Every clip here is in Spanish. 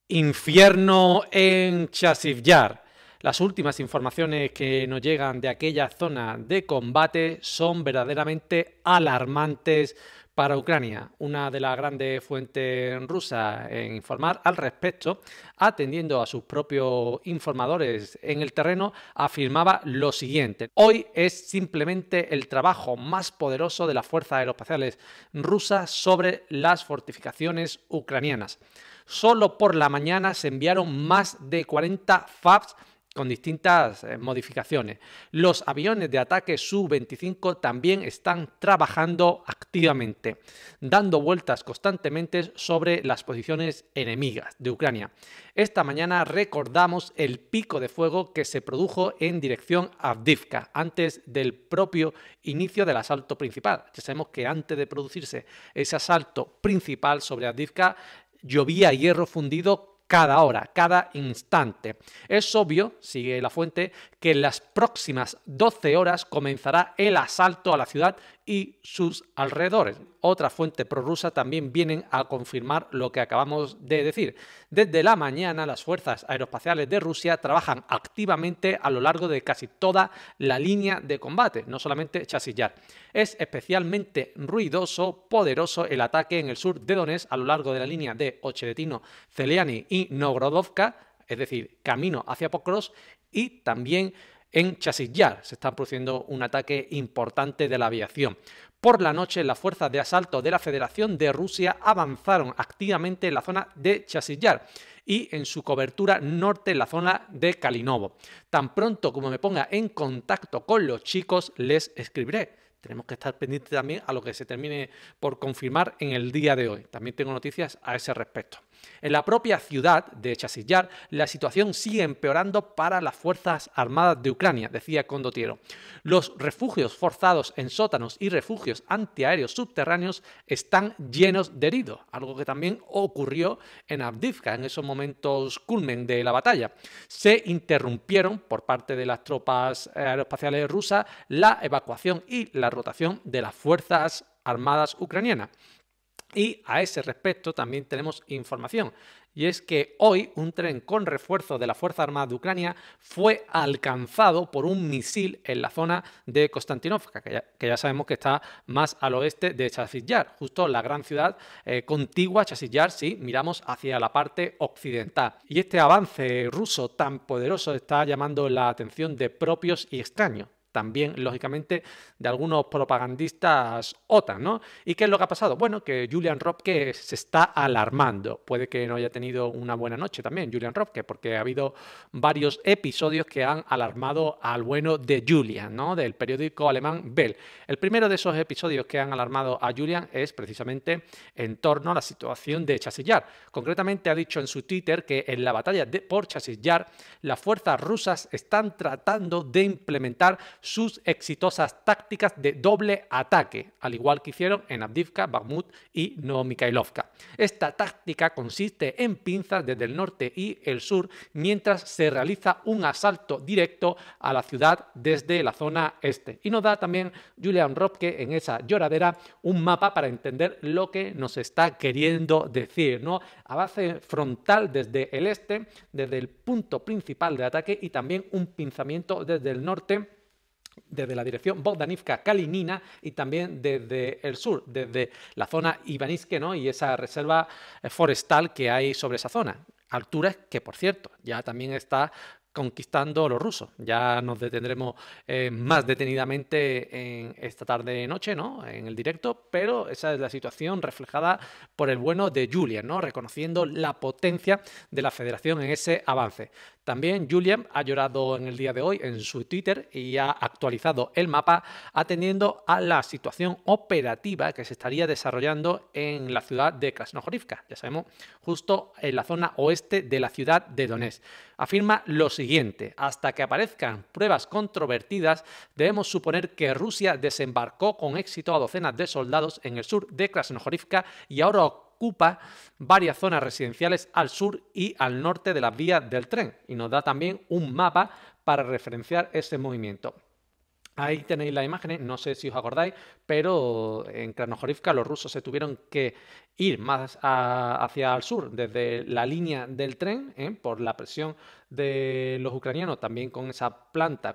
Infierno en Chasiv-Yar. Las últimas informaciones que nos llegan de aquella zona de combate son verdaderamente alarmantes para Ucrania. Una de las grandes fuentes rusas en informar al respecto, atendiendo a sus propios informadores en el terreno, afirmaba lo siguiente: hoy es simplemente el trabajo más poderoso de las fuerzas aeroespaciales rusas sobre las fortificaciones ucranianas. Solo por la mañana se enviaron más de 40 FABs con distintas modificaciones. Los aviones de ataque Su-25 también están trabajando activamente, dando vueltas constantemente sobre las posiciones enemigas de Ucrania. Esta mañana recordamos el pico de fuego que se produjo en dirección a Avdiivka antes del propio inicio del asalto principal. Ya sabemos que antes de producirse ese asalto principal sobre Avdiivka, llovía hierro fundido cada hora, cada instante. Es obvio, sigue la fuente, que en las próximas 12 horas comenzará el asalto a la ciudad y sus alrededores. Otra fuente prorrusa también vienen a confirmar lo que acabamos de decir. Desde la mañana, las fuerzas aeroespaciales de Rusia trabajan activamente a lo largo de casi toda la línea de combate, no solamente Chasiv-Yar. Es especialmente ruidoso, poderoso el ataque en el sur de Donetsk a lo largo de la línea de Ochedetino, Zeliani y Nogorodovka, es decir, camino hacia Pokrovsk, y también en Chasiv-Yar se está produciendo un ataque importante de la aviación. Por la noche, las fuerzas de asalto de la Federación de Rusia avanzaron activamente en la zona de Chasiv-Yar y en su cobertura norte en la zona de Kalinovo. Tan pronto como me ponga en contacto con los chicos, les escribiré. Tenemos que estar pendientes también a lo que se termine por confirmar en el día de hoy. También tengo noticias a ese respecto. En la propia ciudad de Chasiv-Yar, la situación sigue empeorando para las Fuerzas Armadas de Ucrania, decía Condottiero. Los refugios forzados en sótanos y refugios antiaéreos subterráneos están llenos de heridos, algo que también ocurrió en Avdiivka en esos momentos culmen de la batalla. Se interrumpieron por parte de las tropas aeroespaciales rusas la evacuación y la rotación de las Fuerzas Armadas ucranianas. Y a ese respecto también tenemos información, y es que hoy un tren con refuerzo de la Fuerza Armada de Ucrania fue alcanzado por un misil en la zona de Konstantinovka, que ya sabemos que está más al oeste de Chasiv-Yar, justo la gran ciudad contigua a Chasiv-Yar si miramos hacia la parte occidental. Y este avance ruso tan poderoso está llamando la atención de propios y extraños. También, lógicamente, de algunos propagandistas OTAN, ¿no? ¿Y qué es lo que ha pasado? Bueno, que Julian Ropke se está alarmando. Puede que no haya tenido una buena noche también, Julian Ropke, porque ha habido varios episodios que han alarmado al bueno de Julian, ¿no? Del periódico alemán Bild. El primero de esos episodios que han alarmado a Julian es precisamente en torno a la situación de Chasiv-Yar. Concretamente ha dicho en su Twitter que en la batalla por Chasiv-Yar las fuerzas rusas están tratando de implementar sus exitosas tácticas de doble ataque, al igual que hicieron en Avdiivka, Bakhmut y Novomikhailovka. Esta táctica consiste en pinzas desde el norte y el sur mientras se realiza un asalto directo a la ciudad desde la zona este. Y nos da también Julian Ropke en esa lloradera un mapa para entender lo que nos está queriendo decir, ¿no? Avance frontal desde el este, desde el punto principal de ataque, y también un pinzamiento desde el norte, desde la dirección Bogdanivka-Kalinina, y también desde el sur, desde la zona Ivaniske, ¿no? Y esa reserva forestal que hay sobre esa zona. Alturas que, por cierto, ya también está conquistando los rusos. Ya nos detendremos más detenidamente en esta tarde-noche, ¿no? En el directo, pero esa es la situación reflejada por el bueno de Julian, ¿no? Reconociendo la potencia de la federación en ese avance. También Julian ha llorado en el día de hoy en su Twitter y ha actualizado el mapa atendiendo a la situación operativa que se estaría desarrollando en la ciudad de Krasnohorivka, ya sabemos, justo en la zona oeste de la ciudad de Donetsk. Afirma lo siguiente: hasta que aparezcan pruebas controvertidas, debemos suponer que Rusia desembarcó con éxito a docenas de soldados en el sur de Krasnohorivka y ahora ocupa varias zonas residenciales al sur y al norte de las vías del tren, y nos da también un mapa para referenciar ese movimiento. Ahí tenéis las imágenes, no sé si os acordáis, pero en Krasnohorivka los rusos se tuvieron que ir más hacia el sur desde la línea del tren, por la presión de los ucranianos, también con esa planta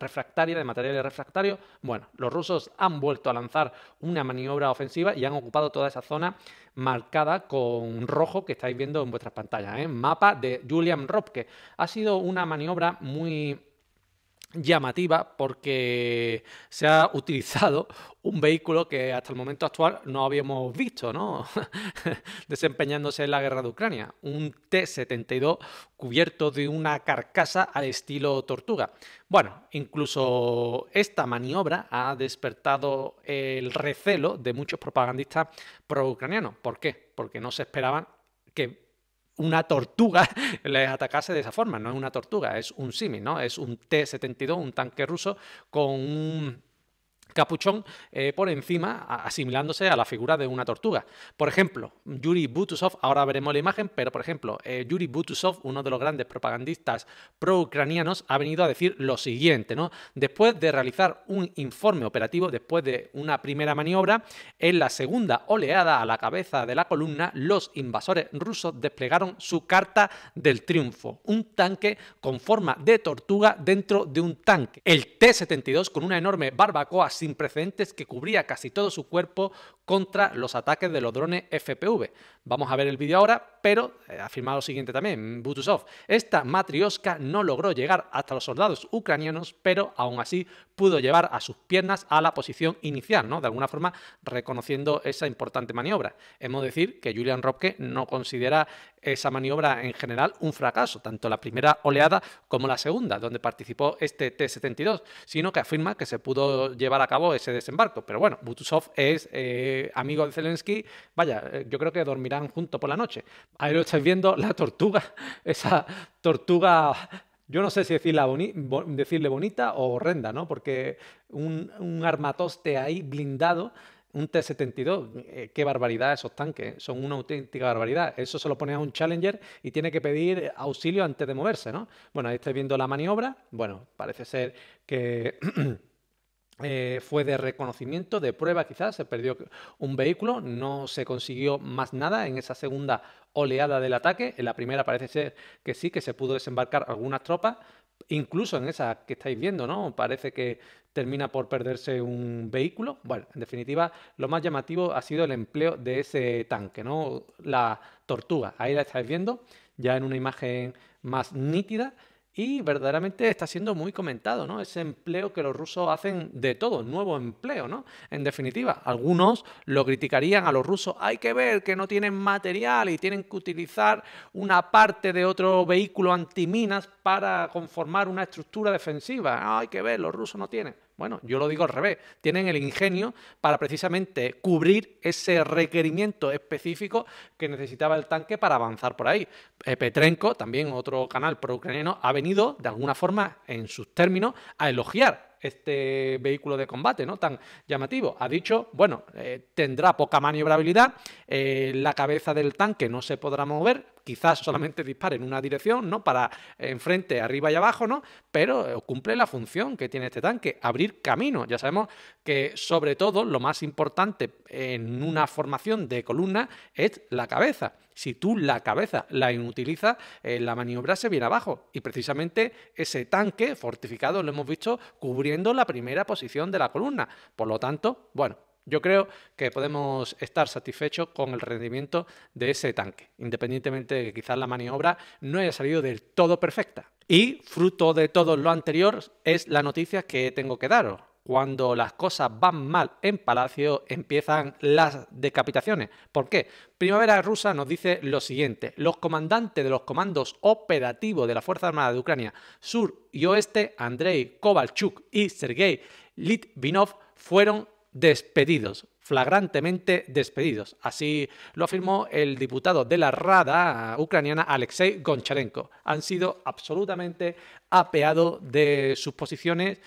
refractaria, de materiales refractarios. Bueno, los rusos han vuelto a lanzar una maniobra ofensiva y han ocupado toda esa zona marcada con rojo que estáis viendo en vuestras pantallas, mapa de Julian Ropke. Ha sido una maniobra muy llamativa porque se ha utilizado un vehículo que hasta el momento actual no habíamos visto, ¿no? Desempeñándose en la guerra de Ucrania, un T-72 cubierto de una carcasa al estilo Tortuga. Bueno, incluso esta maniobra ha despertado el recelo de muchos propagandistas pro-ucranianos. ¿Por qué? Porque no se esperaban que una tortuga les atacase de esa forma. No es una tortuga, es un símil, ¿no? Es un T-72, un tanque ruso con un capuchón por encima, asimilándose a la figura de una tortuga. Por ejemplo, Yuri Butusov, ahora veremos la imagen, pero por ejemplo, Yuri Butusov, uno de los grandes propagandistas pro-ucranianos, ha venido a decir lo siguiente, ¿no? Después de realizar un informe operativo, después de una primera maniobra, en la segunda oleada a la cabeza de la columna, los invasores rusos desplegaron su carta del triunfo, un tanque con forma de tortuga dentro de un tanque. El T-72 con una enorme barbacoa sin precedentes que cubría casi todo su cuerpo contra los ataques de los drones FPV. Vamos a ver el vídeo ahora, pero ha afirmado lo siguiente también, Butusov. Esta matrioska no logró llegar hasta los soldados ucranianos, pero aún así pudo llevar a sus piernas a la posición inicial, ¿no? De alguna forma reconociendo esa importante maniobra. Hemos de decir que Julian Ropke no considera esa maniobra en general un fracaso, tanto la primera oleada como la segunda, donde participó este T-72, sino que afirma que se pudo llevar a cabo ese desembarco. Pero bueno, Butusov es amigo de Zelensky, vaya, yo creo que dormirán juntos por la noche. Ahí lo estáis viendo, la tortuga, esa tortuga, yo no sé si decirle bonita o horrenda, ¿no? Porque un armatoste ahí blindado, un T-72, qué barbaridad esos tanques, son una auténtica barbaridad. Eso se lo pone a un Challenger y tiene que pedir auxilio antes de moverse, ¿no? Bueno, ahí estáis viendo la maniobra, bueno, parece ser que fue de reconocimiento, de prueba quizás, se perdió un vehículo, no se consiguió más nada en esa segunda oleada del ataque. En la primera parece ser que sí, que se pudo desembarcar algunas tropas, incluso en esa que estáis viendo, ¿no? Parece que termina por perderse un vehículo. Bueno, en definitiva, lo más llamativo ha sido el empleo de ese tanque, ¿no? La tortuga, ahí la estáis viendo, ya en una imagen más nítida. Y verdaderamente está siendo muy comentado, ¿no? Ese empleo que los rusos hacen de todo, nuevo empleo, ¿no? En definitiva, algunos lo criticarían a los rusos. Hay que ver que no tienen material y tienen que utilizar una parte de otro vehículo antiminas para conformar una estructura defensiva. Hay que ver, los rusos no tienen. Bueno, yo lo digo al revés, tienen el ingenio para precisamente cubrir ese requerimiento específico que necesitaba el tanque para avanzar por ahí. Petrenko, también otro canal pro-ucraniano, ha venido de alguna forma, en sus términos, a elogiar este vehículo de combate, ¿no? Tan llamativo. Ha dicho, bueno, tendrá poca maniobrabilidad, la cabeza del tanque no se podrá mover, quizás solamente dispare en una dirección, ¿no? Para enfrente, arriba y abajo, ¿no? Pero cumple la función que tiene este tanque, abrir camino. Ya sabemos que, sobre todo, lo más importante en una formación de columna es la cabeza. Si tú la cabeza la inutilizas, la maniobra se viene abajo. Y precisamente ese tanque fortificado lo hemos visto cubriendo la primera posición de la columna. Por lo tanto, bueno, yo creo que podemos estar satisfechos con el rendimiento de ese tanque, independientemente de que quizás la maniobra no haya salido del todo perfecta. Y fruto de todo lo anterior es la noticia que tengo que daros. Cuando las cosas van mal en Palacio, empiezan las decapitaciones. ¿Por qué? Primavera Rusa nos dice lo siguiente. Los comandantes de los comandos operativos de la Fuerza Armada de Ucrania Sur y Oeste, Andrei Kovalchuk y Sergei Litvinov, fueron despedidos, flagrantemente despedidos. Así lo afirmó el diputado de la Rada ucraniana Alexei Goncharenko. Han sido absolutamente apeados de sus posiciones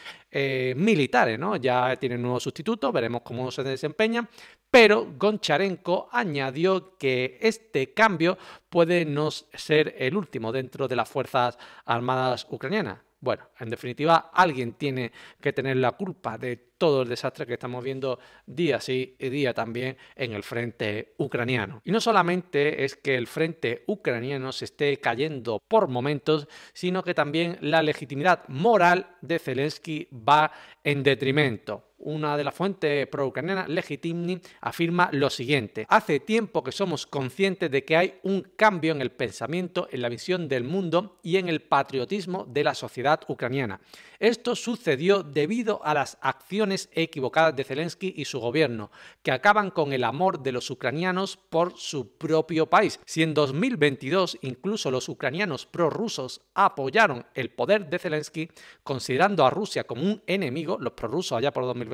militares, ¿no? Ya tienen nuevo sustituto, veremos cómo se desempeñan, pero Goncharenko añadió que este cambio puede no ser el último dentro de las Fuerzas Armadas ucranianas. Bueno, en definitiva, alguien tiene que tener la culpa de todo el desastre que estamos viendo día sí y día también en el frente ucraniano. Y no solamente es que el frente ucraniano se esté cayendo por momentos, sino que también la legitimidad moral de Zelensky va en detrimento. Una de las fuentes pro-ucranianas, Legitimni, afirma lo siguiente: hace tiempo que somos conscientes de que hay un cambio en el pensamiento, en la visión del mundo y en el patriotismo de la sociedad ucraniana. Esto sucedió debido a las acciones equivocadas de Zelensky y su gobierno, que acaban con el amor de los ucranianos por su propio país. Si en 2022 incluso los ucranianos prorrusos apoyaron el poder de Zelensky, considerando a Rusia como un enemigo, los prorrusos allá por 2022,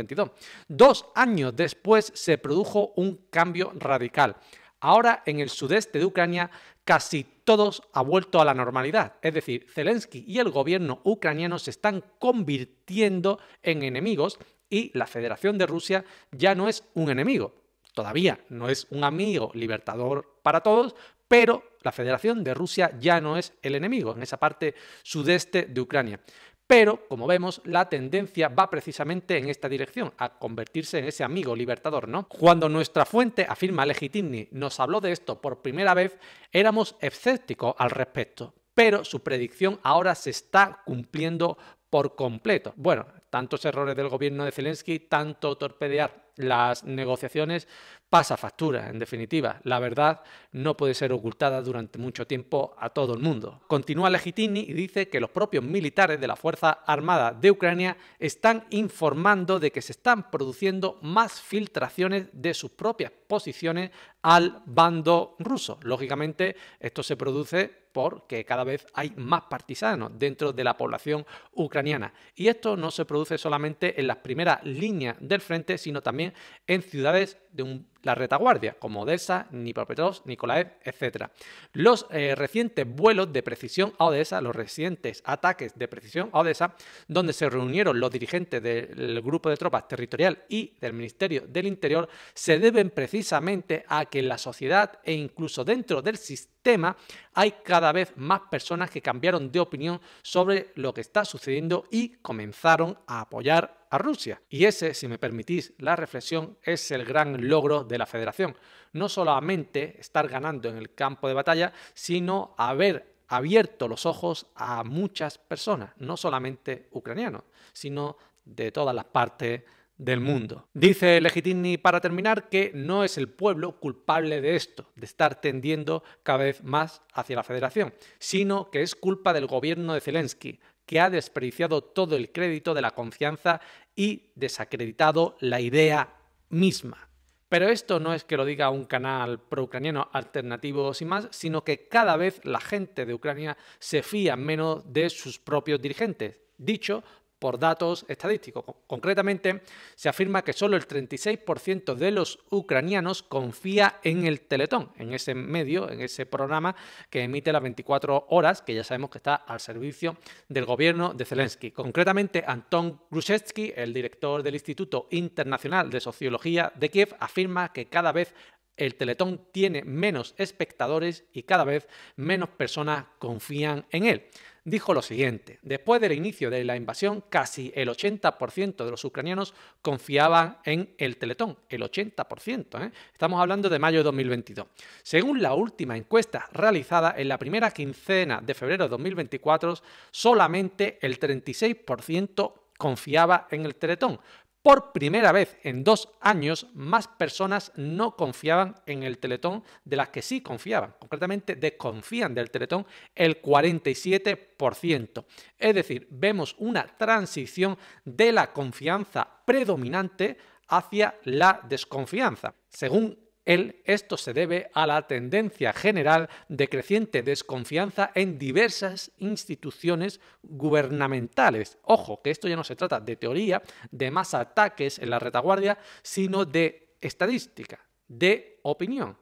2 años después se produjo un cambio radical. Ahora en el sudeste de Ucrania casi todos ha vuelto a la normalidad. Es decir, Zelensky y el gobierno ucraniano se están convirtiendo en enemigos y la Federación de Rusia ya no es un enemigo. Todavía no es un amigo libertador para todos, pero la Federación de Rusia ya no es el enemigo en esa parte sudeste de Ucrania. Pero, como vemos, la tendencia va precisamente en esta dirección, a convertirse en ese amigo libertador, ¿no? Cuando nuestra fuente, afirma Legitimni, nos habló de esto por primera vez, éramos escépticos al respecto, pero su predicción ahora se está cumpliendo por completo. Bueno, tantos errores del gobierno de Zelensky, tanto torpedear las negociaciones, pasa factura, en definitiva. La verdad no puede ser ocultada durante mucho tiempo a todo el mundo. Continúa Legitimni y dice que los propios militares de la Fuerza Armada de Ucrania están informando de que se están produciendo más filtraciones de sus propias posiciones al bando ruso. Lógicamente, esto se produce porque cada vez hay más partisanos dentro de la población ucraniana. Y esto no se produce solamente en las primeras líneas del frente, sino también en ciudades de la retaguardia, como Odessa, Dnipropetrovsk, Nikolaev, etc. Los recientes vuelos de precisión a Odessa, los recientes ataques de precisión a Odessa, donde se reunieron los dirigentes del grupo de tropas territorial y del Ministerio del Interior, se deben precisamente a que en la sociedad e incluso dentro del sistema hay cada vez más personas que cambiaron de opinión sobre lo que está sucediendo y comenzaron a apoyar a Rusia. Y ese, si me permitís la reflexión, es el gran logro de la Federación. No solamente estar ganando en el campo de batalla, sino haber abierto los ojos a muchas personas, no solamente ucranianos, sino de todas las partes del mundo. Dice Legitimni, para terminar, que no es el pueblo culpable de esto, de estar tendiendo cada vez más hacia la Federación, sino que es culpa del gobierno de Zelensky, que ha desperdiciado todo el crédito de la confianza y desacreditado la idea misma. Pero esto no es que lo diga un canal pro-ucraniano alternativo sin más, sino que cada vez la gente de Ucrania se fía menos de sus propios dirigentes. Dicho por datos estadísticos. Concretamente, se afirma que solo el 36% de los ucranianos confía en el Teletón, en ese medio, en ese programa que emite las 24 horas, que ya sabemos que está al servicio del gobierno de Zelensky. Concretamente, Anton Grushevsky, el director del Instituto Internacional de Sociología de Kiev, afirma que cada vez el Teletón tiene menos espectadores y cada vez menos personas confían en él. Dijo lo siguiente: después del inicio de la invasión, casi el 80% de los ucranianos confiaban en el Teletón. El 80%, ¿eh? Estamos hablando de mayo de 2022. Según la última encuesta realizada en la primera quincena de febrero de 2024, solamente el 36% confiaba en el Teletón. Por primera vez en 2 años, más personas no confiaban en el Teletón de las que sí confiaban. Concretamente, desconfían del Teletón el 47%. Es decir, vemos una transición de la confianza predominante hacia la desconfianza. Según esto se debe a la tendencia general de creciente desconfianza en diversas instituciones gubernamentales. Ojo, que esto ya no se trata de teoría, de más ataques en la retaguardia, sino de estadística, de opinión.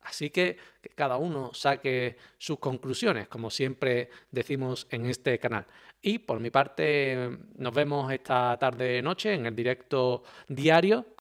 Así que cada uno saque sus conclusiones, como siempre decimos en este canal. Y por mi parte, nos vemos esta tarde-noche en el directo diario